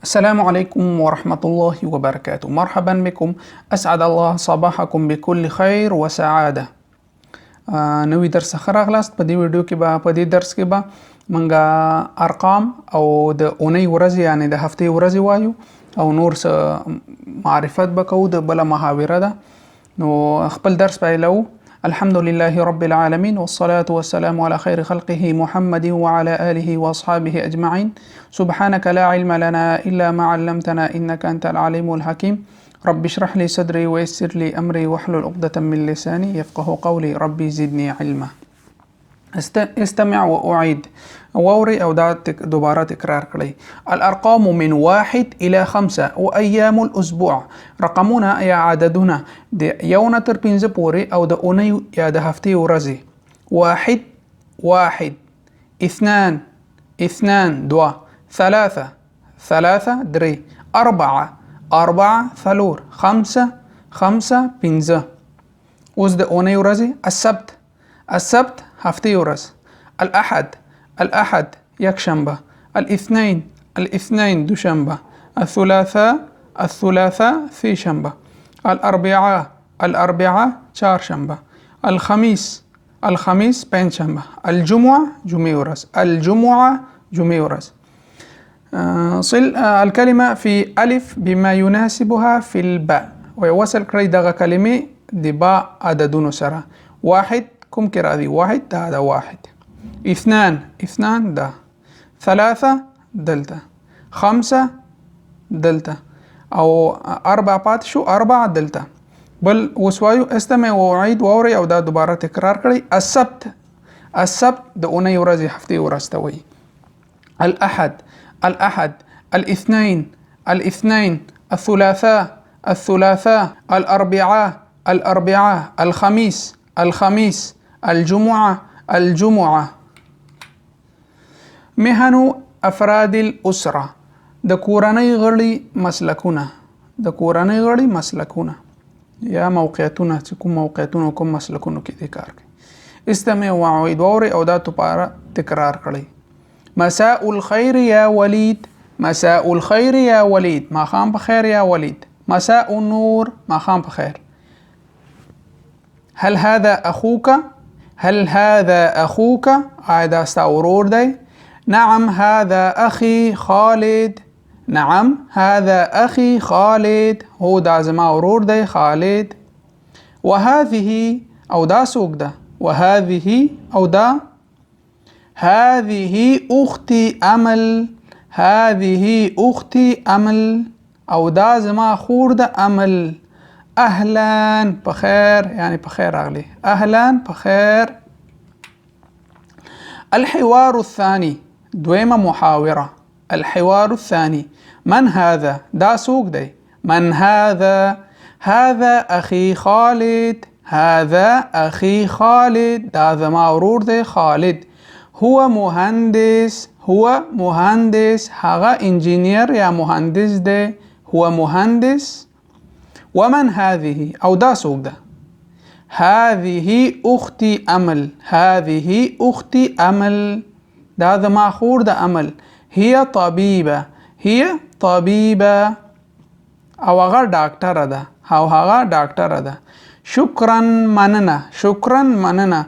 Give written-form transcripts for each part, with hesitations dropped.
السلام عليكم ورحمة الله وبركاته. مرحبا بكم، أسعد الله صباحكم بكل خير وسعادة. نوی درس څخه راغلاست. په دې ویډیو کې به په دې درس کې به منګه ارقام او د اونۍ ورځې یعنی د هفتې ورځې وایو او نور څه معرفت به کوو. د بله محاوره ده. نو خپل درس پیلو. الحمد لله رب العالمين والصلاة والسلام على خير خلقه محمد وعلى آله وأصحابه أجمعين. سبحانك لا علم لنا إلا ما علمتنا إنك أنت العليم الحكيم. رب اشرح لي صدري ويسر لي أمري واحلل عقدة من لساني يفقه قولي. ربي زدني علما. استمع وأعيد. ووري أو دوباره تكرار كلي. الأرقام من 1 إلى 5 وأيام الأسبوع. رقمنا يا عددنا د یونا تر 5 پورې او د اونۍ یا د هفتې ورځې. 1 2 2 3 3 4 4 5 5. اوس د اونۍ ورځې. السبت هفتې ورځ. الأحد يكشنبه. الاثنين دوشنبه. الثلاثاء في شنبه. الأربعاء چهارشنبه. الخميس پنجشنبه. الجمعة جمعه ورځ. صل الكلمة في ألف بما يناسبها في الباء. ويوصل کړئ دغه کلمې د با عددونو سره. 1 کوم کې راځي؟ 1 دا 1. 2 ده. 3 دلته. 5 دلته. او 4 پات شو 4 دلته. بل وسوایو استمع وعيد ووري او دا دوباره تکرار کړئ. السبت د اونۍ ورځې هفتې ورځ ته وایي. الأحد الاثنين الثلاثاء الأربعاء الخميس الجمعة. مهن افراد الاسره. د کورنۍ غړي مسلکونه یا موقعیتونه چې کوم موقعیتونه کوم مسلکونو کې د کار کوي. استمع وعيد ووري او دا دوباره تکرار کړئ. مساء الخير يا وليد. مساء الخير يا وليد. ماښام په خیر یا ولید. مساء النور. ماښام په خیر. هل هذا أخوك؟ هذا ستا ورور دی. نعم هذا أخي خالد. نعم هذا أخي خالد. هو دا زما ورور دی خالد. وهذه او دا څوک ده؟ وهذه او دا. هذه أختي أمل. هذه أختي أمل او دا زما خور ده أمل. اهلا بخير يعني بخير اغلي. اهلا بخير. الحوار الثاني دويمة محاورة. الحوار الثاني. من هذا؟ دا سوق دي. من هذا؟ هذا أخي خالد. هذا أخي خالد. دا زما ورور دي خالد. هو مهندس. هغا انجينير يا مهندس دي. هو مهندس. ومن هذه؟ او دا سوق ده. هذه أختي أمل. هذه أختي أمل. دا زما خور ده أمل. هي طبيبة. او هغه ډاکټره ده. شكرا مننه.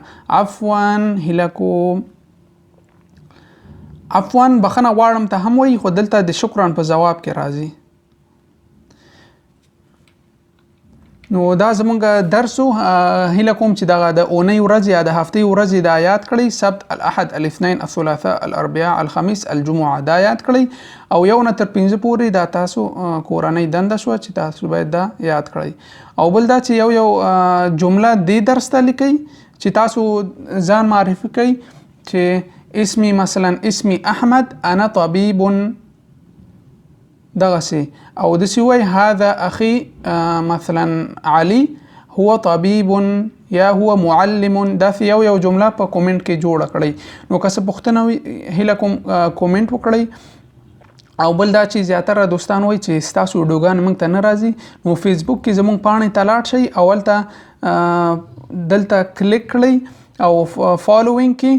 عفوا بخنه غواړم ته هم وایي، خو دلته د شکرا په جواب کې راځي. نو دا زمونږ درسو. هیله کوم چې دغه د اونۍ ورځې یا د هفتې ورځې دا یاد کړئ. سبت، الأحد، الاثنين، الثلاثاء، الأربعاء، الخميس، الجمعه دا یاد کړئ. او یو نه تر 5 پورې دا تاسو کورنۍ دنده شو چې تاسو باید دا یاد کړئ. او بل دا چې یو جمله دې درس ته لیکئ چې تاسو ځان معرفي کړئ چې اسمي احمد انا طبيب دغسي. او دسي وای هذا اخي مثلا علي هو طبيب یا هو معلم. دا یو جمله په کومنټ کې جوړ کړئ. نو که څه پوښتنه وي هیله کوم کومنټ وکړئ. او بل دا چې زیاتره دوستان وای چې تاسو ویډیوګان موږ ته نه راځي، نو فیسبوک کې زموږ پاڼې ته لاړ شئ. اول ته دلته کلیک کړئ او فالوینګ کې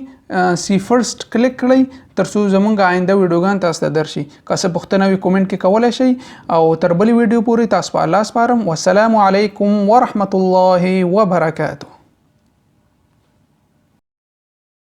سی فرست کلیک کړئ. ترڅو زمونږ آینده ویډیوګان تاسو ته درشي. که څه پوښتنه وي کومنټ کې کولی شئ او تر بلې ویډیو پورې تاسو په الله سپارم. والسلام علیکم ورحمة الله وبرکاته.